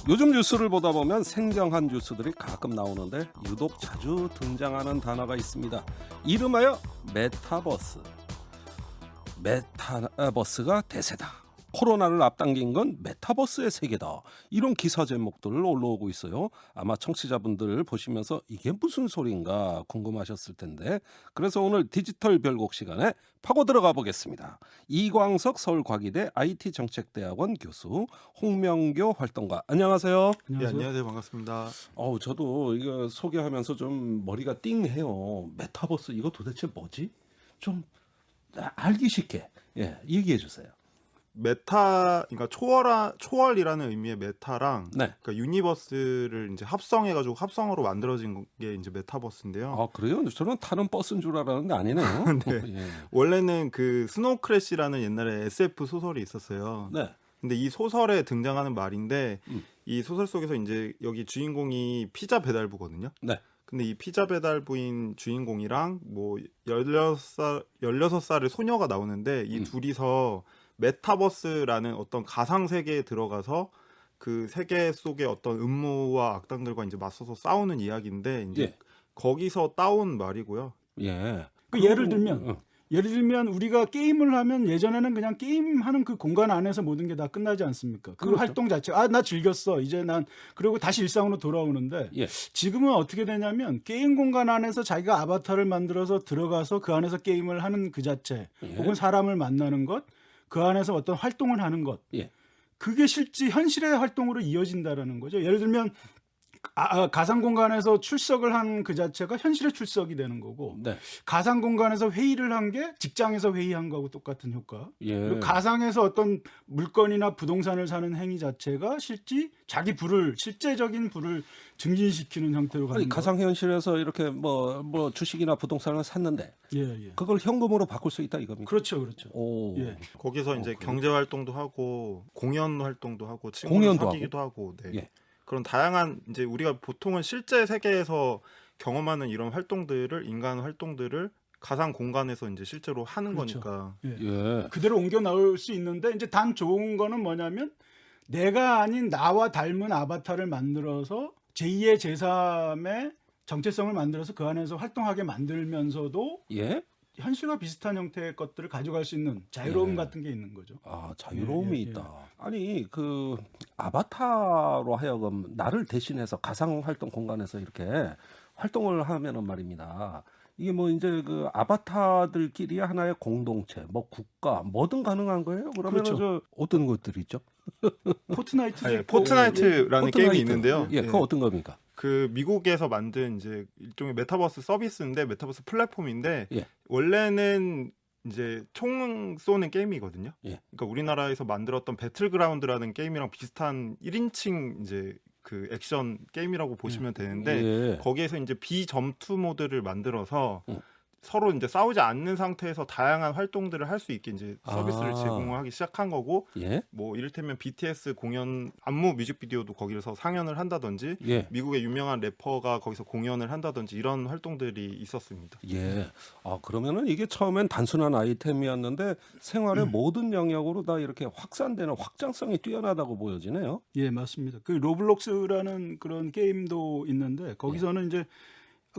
요즘 뉴스를 보다 보면 생경한 뉴스들이 가끔 나오는데 유독 자주 등장하는 단어가 있습니다. 이름하여 메타버스. 메타버스가 대세다. 코로나를 앞당긴 건 메타버스의 세계다. 이런 기사 제목들을 올라오고 있어요. 아마 청취자분들 보시면서 이게 무슨 소리인가 궁금하셨을 텐데, 그래서 오늘 디지털 별곡 시간에 파고 들어가 보겠습니다. 이광석 서울과기대 IT정책대학원 교수, 홍명교 활동가. 안녕하세요. 네, 안녕하세요. 반갑습니다. 저도 이거 소개하면서 좀 머리가 띵해요. 메타버스 이거 도대체 뭐지? 좀 알기 쉽게 얘기해 주세요. 그러니까 초월이라는 의미의 메타랑 네. 그러니까 유니버스를 이제 합성해가지고 합성어로 만들어진 게 이제 메타버스인데요. 아, 그래요? 저는 타는 버스인 줄 알았는데 아니네요. 네. 예. 원래는 그 스노우 크래시라는 옛날에 SF 소설이 있었어요. 네. 근데 이 소설에 등장하는 말인데 음. 이 소설 속에서 이제 여기 주인공이 피자 배달부거든요. 네. 근데 이 피자 배달부인 주인공이랑 뭐 16살의 소녀가 나오는데 이 둘이서 메타버스라는 어떤 가상 세계에 들어가서 그 세계 속의 어떤 음모와 악당들과 이제 맞서서 싸우는 이야기인데 이제 예. 거기서 따온 말이고요. 예. 예를 들면 우리가 게임을 하면 예전에는 그냥 게임하는 그 공간 안에서 모든 게 다 끝나지 않습니까? 그 그렇죠. 활동 자체가 나 즐겼어. 이제 난 그리고 다시 일상으로 돌아오는데 예. 지금은 어떻게 되냐면 게임 공간 안에서 자기가 아바타를 만들어서 들어가서 그 안에서 게임을 하는 그 자체 예. 혹은 사람을 만나는 것, 그 안에서 어떤 활동을 하는 것, 예. 그게 실제 현실의 활동으로 이어진다라는 거죠. 예를 들면 가상 공간에서 출석을 한 그 자체가 현실의 출석이 되는 거고, 네. 가상 공간에서 회의를 한 게 직장에서 회의한 거하고 똑같은 효과. 예. 그리고 가상에서 어떤 물건이나 부동산을 사는 행위 자체가 실제적인 부를 증진시키는 형태로 가는 아니, 거. 가상 현실에서 이렇게 뭐 주식이나 부동산을 샀는데 예. 그걸 현금으로 바꿀 수 있다 이겁니까? 그렇죠. 오. 예. 거기서 이제 경제 활동도 하고 공연 활동도 하고 친구를 공연도 사귀기도 하고 네. 예. 그런 다양한 이제 우리가 보통은 실제 세계에서 경험하는 이런 활동들을 인간 활동들을 가상 공간에서 이제 실제로 하는 그렇죠. 거니까 예. 예. 그대로 옮겨 나올 수 있는데 이제 단 좋은 거는 뭐냐면 내가 아닌 나와 닮은 아바타를 만들어서 제2의 제3의 정체성을 만들어서 그 안에서 활동하게 만들면서도 예. 현실과 비슷한 형태의 것들을 가져갈 수 있는 자유로움 예. 같은 게 있는 거죠. 아, 자유로움이 예. 있다. 아니, 그 아바타로 하여금 나를 대신해서 가상 활동 공간에서 이렇게 활동을 하면은 말입니다. 이게 뭐 이제 그 아바타들끼리 하나의 공동체, 뭐 국가, 뭐든 가능한 거예요? 그러면 그렇죠. 저 어떤 것들이 있죠? 포트나이트. 네, 포트나이트라는 게임이 있는데요. 예, 그거 어떤 겁니까? 그 미국에서 만든 이제 일종의 메타버스 서비스인데 메타버스 플랫폼인데 예. 원래는 이제 총 쏘는 게임이거든요. 예. 그러니까 우리나라에서 만들었던 배틀그라운드라는 게임이랑 비슷한 1인칭 이제 그 액션 게임이라고 보시면 되는데 예. 거기에서 이제 비점투 모드를 만들어서 음. 서로 이제 싸우지 않는 상태에서 다양한 활동들을 할 수 있게 이제 서비스를 아. 제공하기 시작한 거고 예. 뭐 이를테면 BTS 공연 안무 뮤직비디오도 거기서 상연을 한다든지 예. 미국의 유명한 래퍼가 거기서 공연을 한다든지 이런 활동들이 있었습니다. 예. 아, 그러면은 이게 처음엔 단순한 아이템이었는데 생활의 모든 영역으로 다 이렇게 확산되는 확장성이 뛰어나다고 보여지네요. 예, 맞습니다. 그 로블록스라는 그런 게임도 있는데 거기서는 이제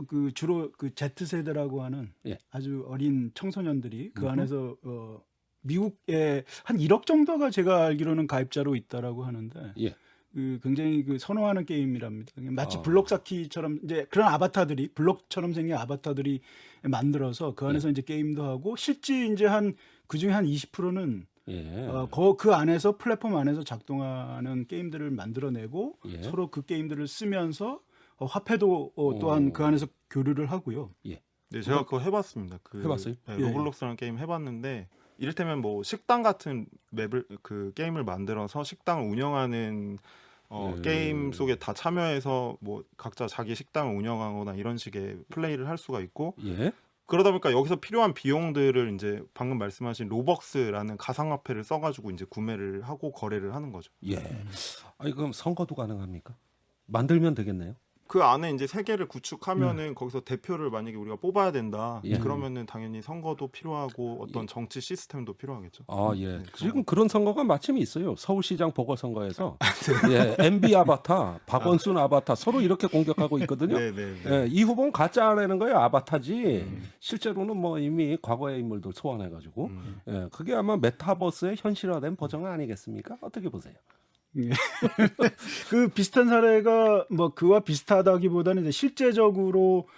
그 주로 그 Z세대라고 하는 예. 아주 어린 청소년들이 그 안에서 미국에 한 1억 정도가 제가 알기로는 가입자로 있다라고 하는데 예. 그 굉장히 그 선호하는 게임이랍니다. 마치 아. 블록 쌓기처럼 이제 그런 아바타들이 블록처럼 생긴 아바타들이 만들어서 그 안에서 이제 게임도 하고 실제 이제 그 중에 한 20%는 예. 그 안에서 플랫폼 안에서 작동하는 게임들을 만들어내고 예. 서로 그 게임들을 쓰면서 화폐도 또한 그 안에서 교류를 하고요. 예. 네, 제가 그거 해봤습니다. 해봤어요? 네, 예. 로블록스라는 게임 해봤는데 이를테면 뭐 식당 같은 맵을 그 게임을 만들어서 식당을 운영하는 게임 속에 다 참여해서 뭐 각자 자기 식당을 운영하거나 이런 식의 플레이를 할 수가 있고 예. 그러다 보니까 여기서 필요한 비용들을 이제 방금 말씀하신 로벅스라는 가상화폐를 써가지고 이제 구매를 하고 거래를 하는 거죠. 예. 아니, 그럼 선거도 가능합니까? 만들면 되겠네요. 그 안에 이제 세계를 구축하면은 거기서 대표를 만약에 우리가 뽑아야 된다. 예. 그러면은 당연히 선거도 필요하고 어떤 정치 시스템도 필요하겠죠. 아, 예. 네, 지금 그런 선거가 마침 있어요. 서울시장 보궐선거에서 예, MB 아바타, 박원순 아바타 서로 이렇게 공격하고 있거든요. 네, 네. 예, 이 후보는 가짜라는 거예요. 아바타지. 실제로는 뭐 이미 과거의 인물들 소환해가지고 예, 그게 아마 메타버스의 현실화된 버전 아니겠습니까? 어떻게 보세요? 그 비슷한 사례가 뭐 그와 비슷하다기보다는 이제 실제적으로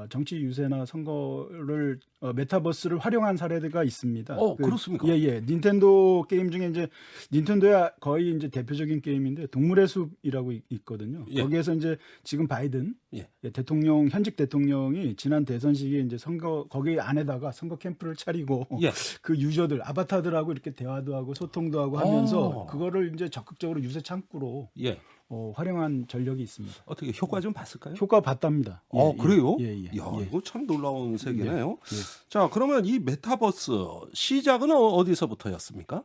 정치 유세나 선거를 메타버스를 활용한 사례가 있습니다. 그렇습니까? 예. 닌텐도 게임 중에 이제 닌텐도의 거의 이제 대표적인 게임인데 동물의 숲이라고 있거든요. 예. 거기에서 이제 지금 바이든 예. 대통령 현직 대통령이 지난 대선 시기에 이제 선거 거기 안에다가 선거 캠프를 차리고 예. 그 유저들 아바타들하고 이렇게 대화도 하고 소통도 하고 하면서 그거를 이제 적극적으로 유세 창구로 예. 활용한 전력이 있습니다. 어떻게 효과 좀 봤을까요? 효과 봤답니다. 그래요? 예. 야, 이거 참 놀라운 세계네요. 예. 자, 그러면 이 메타버스 시작은 어디서부터였습니까?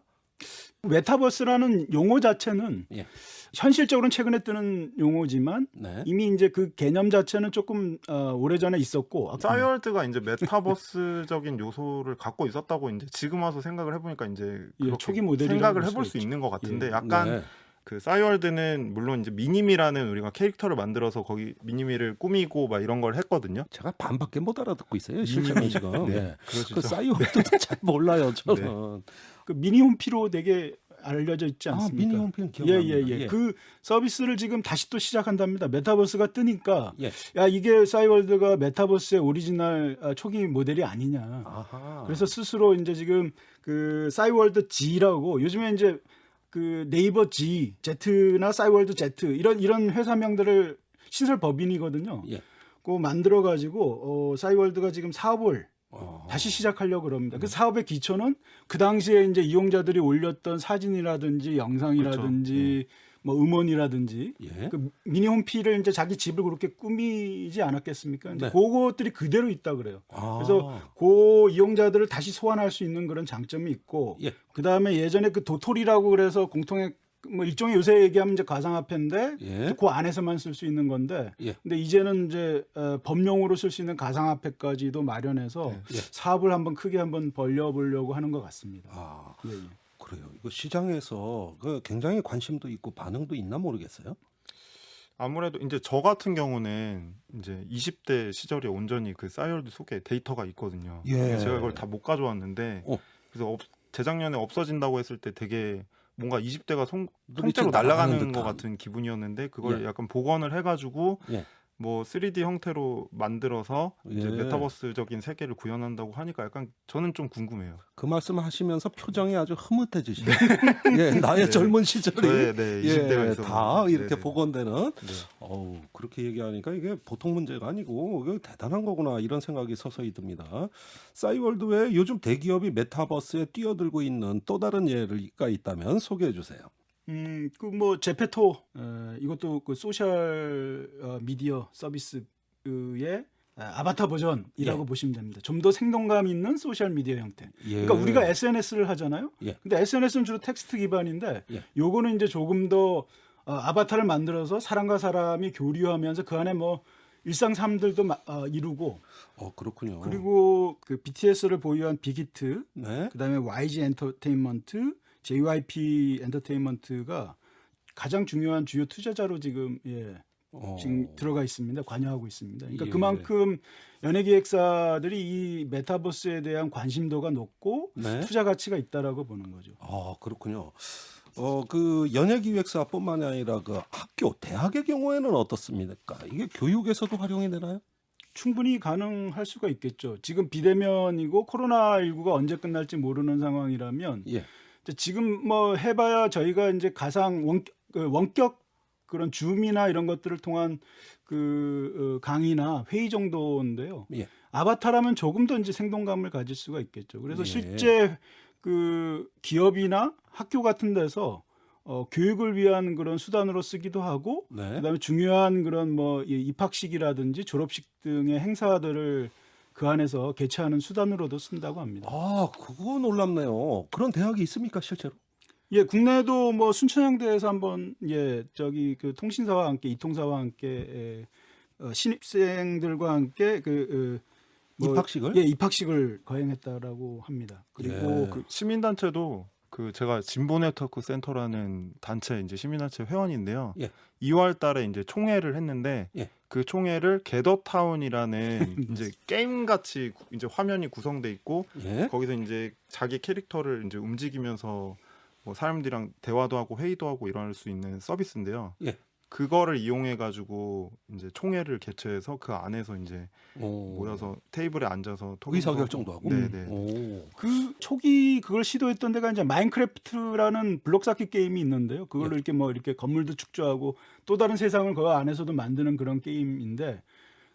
메타버스라는 용어 자체는 예. 현실적으로는 최근에 뜨는 용어지만 네. 이미 이제 그 개념 자체는 조금 오래전에 있었고 싸이월드가 이제 메타버스적인 요소를 갖고 있었다고 이제 지금 와서 생각을 해보니까 이제 그렇게 초기 모델이라고 생각을 볼 해볼 수가 수 있죠. 있는 것 같은데 예. 약간 네. 그 싸이월드는 물론 이제 미니미라는 우리가 캐릭터를 만들어서 거기 미니미를 꾸미고 막 이런 걸 했거든요. 제가 반밖에 못 알아듣고 있어요. 실제로 지금. 네, 예. 그러시죠. 그 싸이월드도 잘 몰라요. 저는. 그 미니홈피로 되게 알려져 있지 않습니까? 미니홈피는 기억납니다. 예. 그 서비스를 지금 다시 또 시작한답니다. 메타버스가 뜨니까 예. 야 이게 싸이월드가 메타버스의 오리지널 초기 모델이 아니냐. 아하. 그래서 스스로 이제 지금 그 싸이월드 G라고 요즘에 이제 그 네이버 G, Z나 싸이월드 Z 이런 회사명들을 신설 법인이거든요. 예. 그거 만들어 가지고 싸이월드가 지금 사업을 다시 시작하려고 그럽니다. 그 사업의 기초는 그 당시에 이제 이용자들이 올렸던 사진이라든지 영상이라든지 뭐 음원이라든지 예. 그 미니홈피를 이제 자기 집을 그렇게 꾸미지 않았겠습니까? 이제 네. 그것들이 그대로 있다 그래요. 아. 그래서 그 이용자들을 다시 소환할 수 있는 그런 장점이 있고 예. 그다음에 예전에 그 도토리라고 그래서 공통의 뭐 일종의 요새 얘기하면 이제 가상화폐인데 예. 그 안에서만 쓸 수 있는 건데 예. 근데 이제는 이제 법용으로 쓸 수 있는 가상화폐까지도 마련해서 예. 사업을 한번 크게 한번 벌려보려고 하는 것 같습니다. 아, 예. 그래요. 이거 시장에서 그 굉장히 관심도 있고 반응도 있나 모르겠어요. 아무래도 이제 저 같은 경우는 이제 20대 시절에 온전히 그 싸이월드 속에 데이터가 있거든요. 예. 제가 그걸 다 못 가져왔는데 그래서 재작년에 없어진다고 했을 때 되게 뭔가 20대가 통째로 날아가는 것 듯한. 같은 기분이었는데 그걸 예. 약간 복원을 해가지고 예. 뭐 3D 형태로 만들어서 이제 예. 메타버스적인 세계를 구현한다고 하니까 약간 저는 좀 궁금해요. 그 말씀하시면서 표정이 아주 흐뭇해지시네요. 예, 나의 네. 젊은 시절이 저의 20대가 예, 있어. 다 이렇게 네네. 복원되는. 네. 어우, 그렇게 얘기하니까 이게 보통 문제가 아니고 이게 대단한 거구나 이런 생각이 서서히 듭니다. 싸이월드 외에 요즘 대기업이 메타버스에 뛰어들고 있는 또 다른 예가 있다면 소개해 주세요. 그 뭐 제페토 이것도 그 소셜 미디어 서비스의 아바타 버전이라고 예. 보시면 됩니다. 좀 더 생동감 있는 소셜 미디어 형태. 예. 그러니까 우리가 SNS를 하잖아요. 예. 근데 SNS는 주로 텍스트 기반인데 예. 요거는 이제 조금 더 아바타를 만들어서 사람과 사람이 교류하면서 그 안에 뭐 일상 삶들도 이루고 그렇군요. 그리고 그 BTS를 보유한 빅히트 네. 그다음에 YG 엔터테인먼트, JYP 엔터테인먼트가 가장 중요한 주요 투자자로 지금 지금 들어가 있습니다. 관여하고 있습니다. 그러니까 예. 그만큼 연예기획사들이 이 메타버스에 대한 관심도가 높고 네. 투자 가치가 있다라고 보는 거죠. 그렇군요. 그 연예기획사뿐만 아니라 그 학교, 대학의 경우에는 어떻습니까? 이게 교육에서도 활용이 되나요? 충분히 가능할 수가 있겠죠. 지금 비대면이고 코로나19가 언제 끝날지 모르는 상황이라면 예. 지금 뭐 해봐야 저희가 이제 가상 원격 그런 줌이나 이런 것들을 통한 그 강의나 회의 정도인데요. 예. 아바타라면 조금 더 이제 생동감을 가질 수가 있겠죠. 그래서 예. 실제 그 기업이나 학교 같은 데서 교육을 위한 그런 수단으로 쓰기도 하고 네. 그다음에 중요한 그런 뭐 입학식이라든지 졸업식 등의 행사들을 그 안에서 개최하는 수단으로도 쓴다고 합니다. 그거 놀랍네요. 그런 대학이 있습니까, 실제로? 예, 국내도 뭐 순천향대에서 한번 저기 그 통신사와 함께 이통사와 함께 신입생들과 함께 뭐 입학식을? 입학식을 거행했다라고 합니다. 그리고 예. 그 시민단체도 그 제가 진보 네트워크 센터라는 단체 이제 시민단체 회원인데요. 예. 2월 달에 이제 총회를 했는데 예. 그 총회를 게더타운이라는 이제 게임 같이 이제 화면이 구성돼 있고 예. 거기서 이제 자기 캐릭터를 이제 움직이면서 뭐 사람들이랑 대화도 하고 회의도 하고 이럴 수 있는 서비스인데요. 예. 그거를 이용해 가지고 이제 총회를 개최해서 그 안에서 이제 모여서 테이블에 앉아서 의사 결정도 하고. 네네. 오. 그 초기 그걸 시도했던 데가 이제 마인크래프트라는 블록 쌓기 게임이 있는데요. 그걸로 예. 이렇게 뭐 이렇게 건물도 축조하고 또 다른 세상을 그 안에서도 만드는 그런 게임인데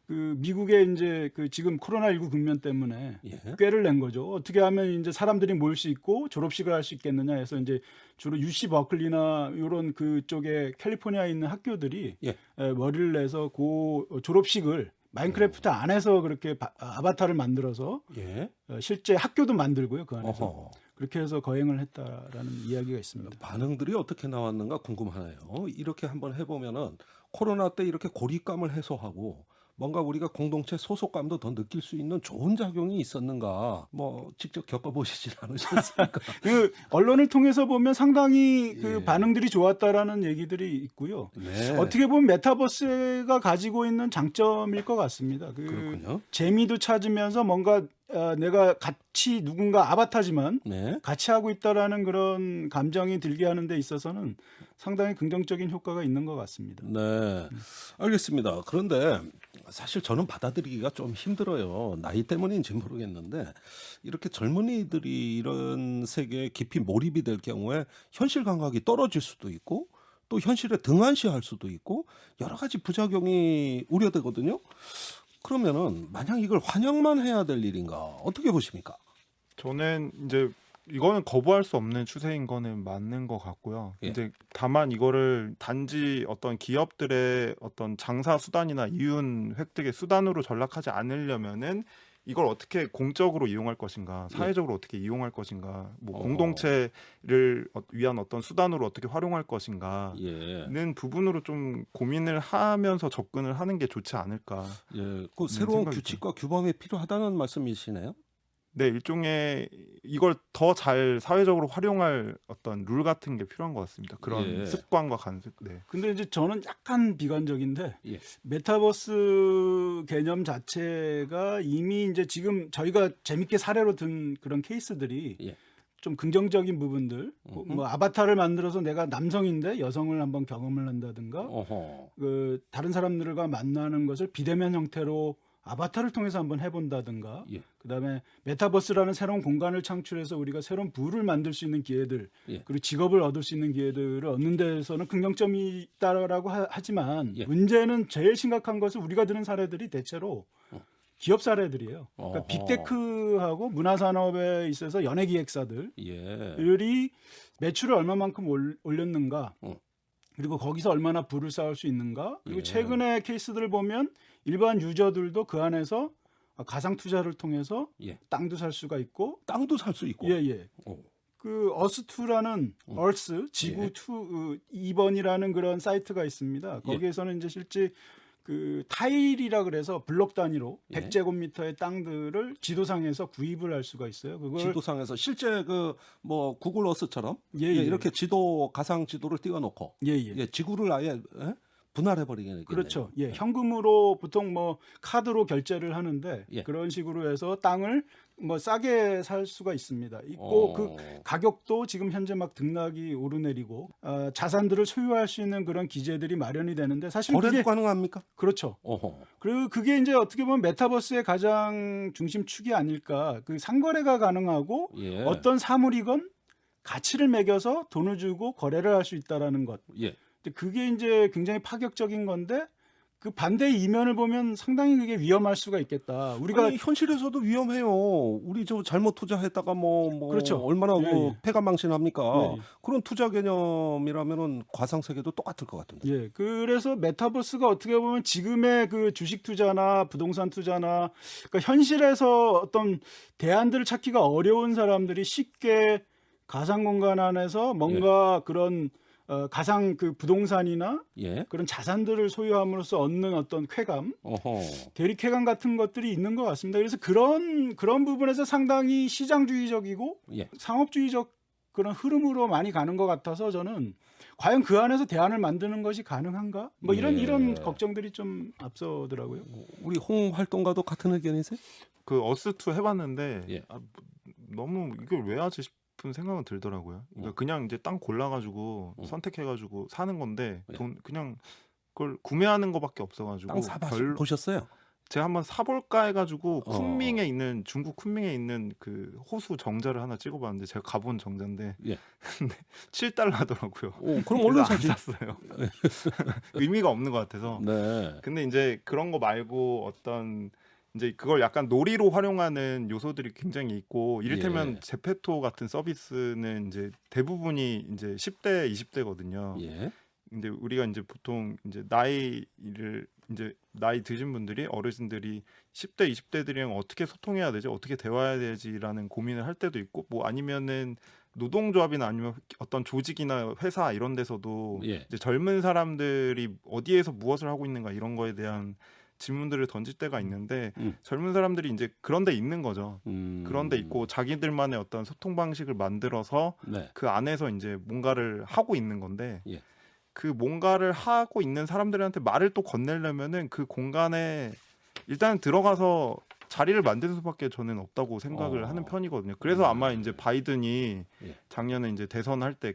그 미국의 이제 그 지금 코로나19 국면 때문에 예. 꾀를 낸 거죠. 어떻게 하면 이제 사람들이 모일 수 있고 졸업식을 할 수 있겠느냐 해서 이제 주로 UC 버클리나 이런 그쪽에 캘리포니아에 있는 학교들이 예. 머리를 내서 그 졸업식을 마인크래프트 안에서 그렇게 아바타를 만들어서 예. 실제 학교도 만들고요. 그 안에서 어허. 그렇게 해서 거행을 했다라는 이야기가 있습니다. 반응들이 어떻게 나왔는가 궁금하네요. 이렇게 한번 해보면은 코로나 때 이렇게 고립감을 해소하고 뭔가 우리가 공동체 소속감도 더 느낄 수 있는 좋은 작용이 있었는가? 뭐 직접 겪어보시진 않으셨습니까? 그 언론을 통해서 보면 상당히 그 예. 반응들이 좋았다라는 얘기들이 있고요. 네. 어떻게 보면 메타버스가 가지고 있는 장점일 것 같습니다. 그렇군요. 재미도 찾으면서 뭔가 내가 같이 누군가 아바타지만 네. 같이 하고 있다라는 그런 감정이 들게 하는 데 있어서는 상당히 긍정적인 효과가 있는 것 같습니다. 네. 알겠습니다. 그런데 사실 저는 받아들이기가 좀 힘들어요. 나이 때문인지 모르겠는데 이렇게 젊은이들이 이런 세계에 깊이 몰입이 될 경우에 현실 감각이 떨어질 수도 있고 또 현실에 등한시할 수도 있고 여러 가지 부작용이 우려되거든요. 그러면은 마냥 이걸 환영만 해야 될 일인가? 어떻게 보십니까? 저는 이제 이거는 거부할 수 없는 추세인 거는 맞는 것 같고요. 예. 이제 다만 이거를 단지 어떤 기업들의 어떤 장사 수단이나 이윤 획득의 수단으로 전락하지 않으려면은 이걸 어떻게 공적으로 이용할 것인가, 사회적으로 어떻게 이용할 것인가, 뭐 공동체를 위한 어떤 수단으로 어떻게 활용할 것인가는 예. 부분으로 좀 고민을 하면서 접근을 하는 게 좋지 않을까. 예. 그 새로운 생각이 규칙과 규범이 필요하다는 말씀이시네요. 네, 일종의 이걸 더 잘 사회적으로 활용할 어떤 룰 같은 게 필요한 것 같습니다. 그런 예. 습관과 관습. 네. 근데 이제 저는 약간 비관적인데 예. 메타버스 개념 자체가 이미 이제 지금 저희가 재밌게 사례로 든 그런 케이스들이 예. 좀 긍정적인 부분들 뭐 아바타를 만들어서 내가 남성인데 여성을 한번 경험을 한다든가 어허. 그 다른 사람들과 만나는 것을 비대면 형태로 아바타를 통해서 한번 해본다든가 예. 그다음에 메타버스라는 새로운 공간을 창출해서 우리가 새로운 부를 만들 수 있는 기회들 예. 그리고 직업을 얻을 수 있는 기회들을 얻는 데서는 긍정점이 있다라고 하지만 예. 문제는 제일 심각한 것은 우리가 들은 사례들이 대체로 기업 사례들이에요. 어허. 그러니까 빅테크하고 문화산업에 있어서 연예기획사들이 예. 매출을 얼마만큼 올렸는가 그리고 그리고 거기서 얼마나 부를 쌓을 수 있는가 그리고 예. 최근의 케이스들을 보면 일반 유저들도 그 안에서 가상 투자를 통해서 예. 땅도 살 수가 있고 땅도 살 수 있고. 예예 오. 그 어스2라는 얼스 지구 예. 2번이라는 그런 사이트가 있습니다. 예. 거기에서는 이제 실제 그 타일이라 그래서 블록 단위로 예. 100제곱미터의 땅들을 지도상에서 구입을 할 수가 있어요. 그걸 지도상에서 실제 그 뭐 구글 어스처럼 예, 예, 예. 이렇게 지도 가상 지도를 띄워놓고 예예. 예, 지구를 아예 분할해버리겠네요. 그렇죠. 예, 현금으로 보통 뭐 카드로 결제를 하는데 예. 그런 식으로 해서 땅을 뭐 싸게 살 수가 있습니다. 있고 그 가격도 지금 현재 막 등락이 오르내리고 자산들을 소유할 수 있는 그런 기재들이 마련이 되는데 사실 거래도 그게 가능합니까? 그렇죠. 어허. 그리고 그게 이제 어떻게 보면 메타버스의 가장 중심축이 아닐까. 그 상거래가 가능하고 예. 어떤 사물이건 가치를 매겨서 돈을 주고 거래를 할 수 있다라는 것. 예. 근데 그게 이제 굉장히 파격적인 건데 그 반대의 이면을 보면 상당히 그게 위험할 수가 있겠다. 우리가 아니, 현실에서도 위험해요. 우리 저 잘못 투자했다가 뭐 그렇죠. 얼마나 예, 그 예. 패가망신합니까? 예, 예. 그런 투자 개념이라면은 과상 세계도 똑같을 것 같은데. 예, 그래서 메타버스가 어떻게 보면 지금의 그 주식 투자나 부동산 투자나 그러니까 현실에서 어떤 대안들을 찾기가 어려운 사람들이 쉽게 가상 공간 안에서 뭔가 그런 가상 그 부동산이나 예. 그런 자산들을 소유함으로써 얻는 어떤 쾌감, 어허. 대리 쾌감 같은 것들이 있는 것 같습니다. 그래서 그런 부분에서 상당히 시장주의적이고 예. 상업주의적 그런 흐름으로 많이 가는 것 같아서 저는 과연 그 안에서 대안을 만드는 것이 가능한가? 뭐 예. 이런 걱정들이 좀 앞서더라고요. 우리 홍 활동가도 같은 의견이세요? 그 어스2 해봤는데 예. 너무 이걸 왜 하지 싶은 생각은 들더라고요. 그러니까 그냥 이제 땅 골라가지고 선택해가지고 사는 건데 예. 돈 그냥 그걸 구매하는 거밖에 없어가지고 땅 사보셨어요? 제가 한번 사볼까 해가지고 어. 쿤밍에 있는 중국 쿤밍에 있는 그 호수 정자를 하나 찍어봤는데 제가 가본 정자인데 예. 근데 7달러더라고요. 오, 그럼 얼른 사지. 안 샀어요. 의미가 없는 것 같아서. 네. 근데 이제 그런 거 말고 어떤 이제 그걸 약간 놀이로 활용하는 요소들이 굉장히 있고 이를테면 예. 제페토 같은 서비스는 이제 대부분이 이제 10대, 20대거든요. 예. 근데 우리가 이제 보통 이제 나이 드신 분들이 어르신들이 10대, 20대들이랑 어떻게 소통해야 되지, 어떻게 대화해야 되지라는 고민을 할 때도 있고 뭐 아니면은 노동조합이나 아니면 어떤 조직이나 회사 이런 데서도 예. 이제 젊은 사람들이 어디에서 무엇을 하고 있는가 이런 거에 대한 질문들을 던질 때가 있는데 젊은 사람들이 이제 그런 데 있는 거죠. 그런 데 있고 자기들만의 어떤 소통 방식을 만들어서 네. 그 안에서 이제 뭔가를 하고 있는 건데 예. 그 뭔가를 하고 있는 사람들한테 말을 또 건네려면은 그 공간에 일단 들어가서 자리를 만드는 수밖에 저는 없다고 생각을 하는 편이거든요. 그래서 아마 이제 바이든이 예. 작년에 이제 대선할 때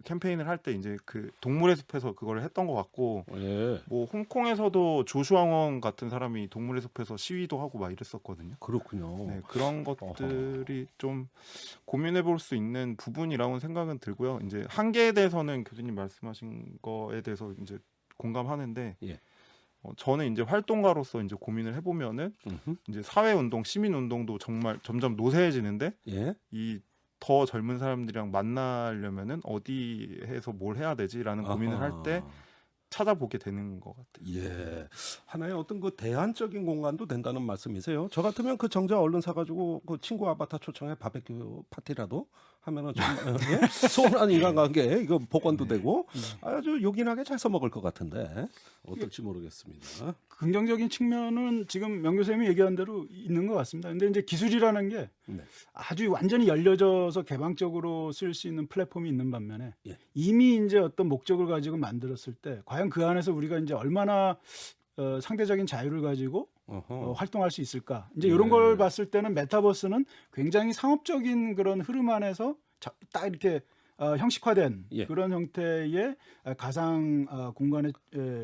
캠페인을 할 때 이제 그 동물의 숲에서 그걸 했던 것 같고 예. 뭐 홍콩에서도 조슈아원 같은 사람이 동물의 숲에서 시위도 하고 막 이랬었거든요. 그렇군요. 네, 그런 것들이 좀 고민해 볼 수 있는 부분이라고 생각은 들고요. 이제 한계에 대해서는 교수님 말씀하신 거에 대해서 이제 공감하는데 예. 저는 이제 활동가로서 이제 고민을 해보면은 이제 사회 운동, 시민 운동도 정말 점점 노쇠해지는데 예. 이 더 젊은 사람들이랑 만나려면은 어디에서 뭘 해야 되지라는 고민을 할 때 찾아보게 되는 것 같아요. 예. 하나의 어떤 그 대안적인 공간도 된다는 말씀이세요. 저 같으면 그 정자 얼른 사가지고 그 친구 아바타 초청해 바베큐 파티라도 하면은 좀 예? 소원한 인간관계 이거 복원도 되고 아주 요긴하게 잘 써먹을 것 같은데 어떨지 모르겠습니다. 긍정적인 측면은 지금 명 교수님이 얘기한 대로 있는 것 같습니다. 근데 이제 기술이라는 게 네. 아주 완전히 열려져서 개방적으로 쓸 수 있는 플랫폼이 있는 반면에 예. 이미 이제 어떤 목적을 가지고 만들었을 때 과연 그 안에서 우리가 이제 얼마나 상대적인 자유를 가지고 활동할 수 있을까? 이제 이런 걸 봤을 때는 메타버스는 굉장히 상업적인 그런 흐름 안에서 딱 이렇게 형식화된 그런 형태의 가상 공간의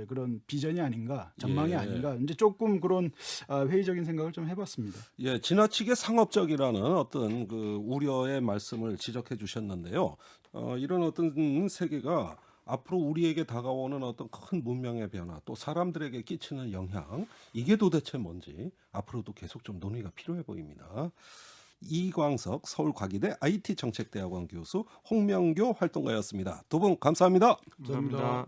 그런 비전이 아닌가, 전망이 아닌가. 이제 조금 그런 회의적인 생각을 좀 해봤습니다. 예, 지나치게 상업적이라는 어떤 그 우려의 말씀을 지적해 주셨는데요. 이런 어떤 세계가 앞으로 우리에게 다가오는 어떤 큰 문명의 변화, 또 사람들에게 끼치는 영향, 이게 도대체 뭔지 앞으로도 계속 좀 논의가 필요해 보입니다. 이광석 서울과기대 IT정책대학원 교수, 홍명교 활동가였습니다. 두 분 감사합니다. 감사합니다.